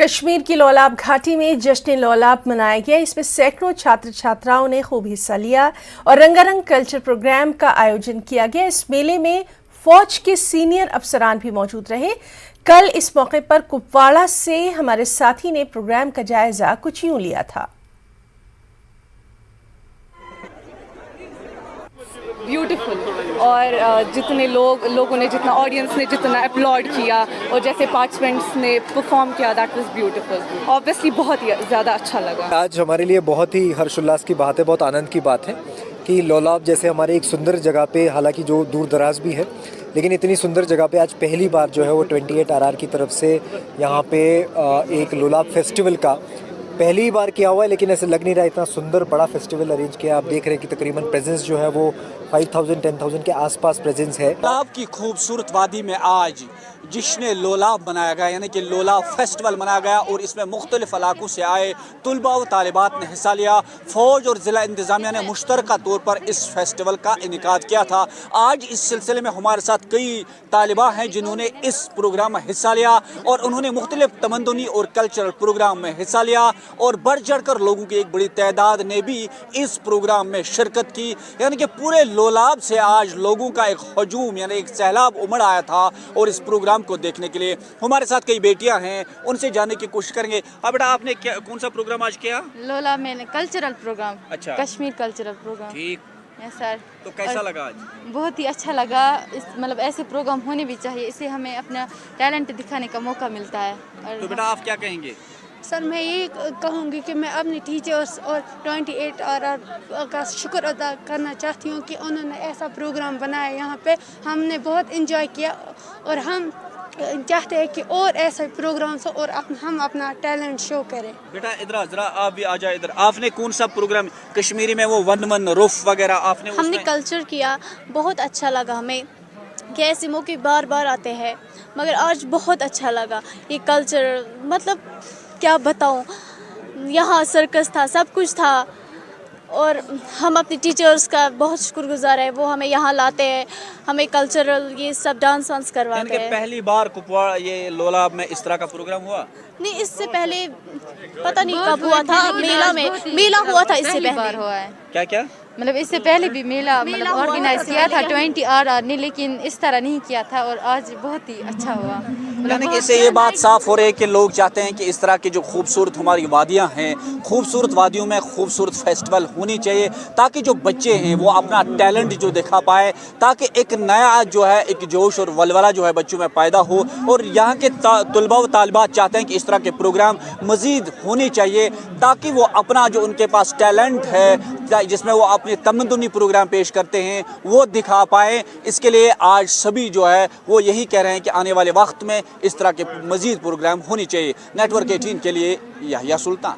कश्मीर की लोलाब घाटी में जश्न लोलाब मनाया गया। इसमें सैकड़ों छात्र छात्राओं ने खूब हिस्सा लिया और रंगारंग कल्चर प्रोग्राम का आयोजन किया गया। इस मेले में फौज के सीनियर अफसरान भी मौजूद रहे। कल इस मौके पर कुपवाड़ा से हमारे साथी ने प्रोग्राम का जायजा कुछ यूं लिया था। ब्यूटीफुल, और जितने लोगों ने, जितना ऑडियंस ने जितना अपलॉड किया और जैसे पार्टिसिपेंट्स ने परफॉर्म किया, दैट वाज ब्यूटीफुल। ऑब्वियसली बहुत ही ज़्यादा अच्छा लगा। आज हमारे लिए बहुत ही हर्षोल्लास की बात है, बहुत आनंद की बात है कि लोलाब जैसे हमारे एक सुंदर जगह पे, हालांकि जो दूर दराज भी है, लेकिन इतनी सुंदर जगह पे आज पहली बार जो है वो 28 RR की तरफ से यहाँ पे एक लोलाब फेस्टिवल का पहली बार किया हुआ है। लेकिन ऐसे लग नहीं रहा, इतना सुंदर बड़ा फेस्टिवल अरेंज किया। आप देख रहे हैं कि तकरीबन प्रेजेंस जो है वो 5000-10,000 के आसपास प्रेजेंस है। लोलाब की खूबसूरत वादी में आज जश्न लोलाब मनाया गया, यानी कि लोलाब फेस्टिवल मनाया गया और इसमें मुख्तलिफ इलाकों से आए तलबा व तालिबात ने हिस्सा लिया। फ़ौज और ज़िला इंतज़ामिया ने मुश्तरका तौर पर इस फेस्टिवल का इनेकाद किया था। आज इस सिलसिले में हमारे साथ कई तालिबा हैं जिन्होंने इस प्रोग्राम में हिस्सा लिया और उन्होंने मुख्तलिफ तमद्दुनी और कल्चरल प्रोग्राम में हिस्सा लिया और बढ़ चढ़ कर लोगों की एक बड़ी तादाद ने भी इस प्रोग्राम में शिरकत की। यानी कि पूरे लोलाब से आज लोगों का एक हजूम, यानी एक सैलाब उमड़ आया था और इस प्रोग्राम को देखने के लिए। हमारे साथ कई बेटियां हैं, उनसे जानने की कोशिश करेंगे। बेटा, आपने कौन सा प्रोग्राम आज किया? लोलाब में कल्चरल प्रोग्राम। अच्छा, कश्मीर कल्चरल प्रोग्राम। ठीक, यस सर। तो कैसा लगा आज? बहुत ही अच्छा लगा। मतलब ऐसे प्रोग्राम होने भी चाहिए, इससे हमें अपना टैलेंट दिखाने का मौका मिलता है। तो बेटा, आप क्या कहेंगे? सर, मैं ये कहूँगी कि मैं अपने टीचर्स और 28 RR का शुक्र अदा करना चाहती हूँ कि उन्होंने ऐसा प्रोग्राम बनाया। यहाँ पे हमने बहुत इंजॉय किया और हम चाहते हैं कि और ऐसे प्रोग्राम्स हो और हम अपना टैलेंट शो करें। बेटा इधर जरा, आप भी आ जाए इधर। आपने कौन सा प्रोग्राम कश्मीरी में, वो वन रूफ वगैरह आपने? हमने कल्चर किया, बहुत अच्छा लगा हमें कि ऐसे मौके बार बार आते हैं, मगर आज बहुत अच्छा लगा ये कल्चर। मतलब क्या बताऊं, यहाँ सर्कस था, सब कुछ था और हम अपने टीचर्स का बहुत शुक्रगुजार है। वो हमें यहाँ लाते हैं, हमें कल्चरल ये सब डांस वांस करवाते हैं। पहली बार कुपवाड़ा ये लोलाब में इस तरह का प्रोग्राम हुआ? नहीं, इससे पहले पता नहीं कब हुआ था। मेला हुआ था इससे पहले। हुआ है क्या? मतलब इससे पहले भी मेला मतलब ऑर्गेनाइज किया था 20 RR ने, लेकिन इस तरह नहीं किया था और आज बहुत ही अच्छा हुआ। यानी कि इससे ये बात साफ हो रही है कि लोग चाहते हैं कि इस तरह की जो खूबसूरत हमारी वादियाँ हैं, खूबसूरत वादियों में खूबसूरत फेस्टिवल होनी चाहिए ताकि जो बच्चे हैं वो अपना टैलेंट जो दिखा पाए, ताकि एक नया जो है एक जोश और वलवला जो है बच्चों में पैदा हो। और यहाँ के तलबा व तालिबात चाहते हैं कि इस तरह के प्रोग्राम मज़ीद होने चाहिए ताकि वो अपना जो उनके पास टैलेंट है, जिसमें वो अपने तमद्दुनी प्रोग्राम पेश करते हैं, वो दिखा पाएँ। इसके लिए आज सभी जो है वो यही कह रहे हैं कि आने वाले वक्त में इस तरह के मज़ीद प्रोग्राम होनी चाहिए। नेटवर्क 18 के लिए याहिया सुल्तान।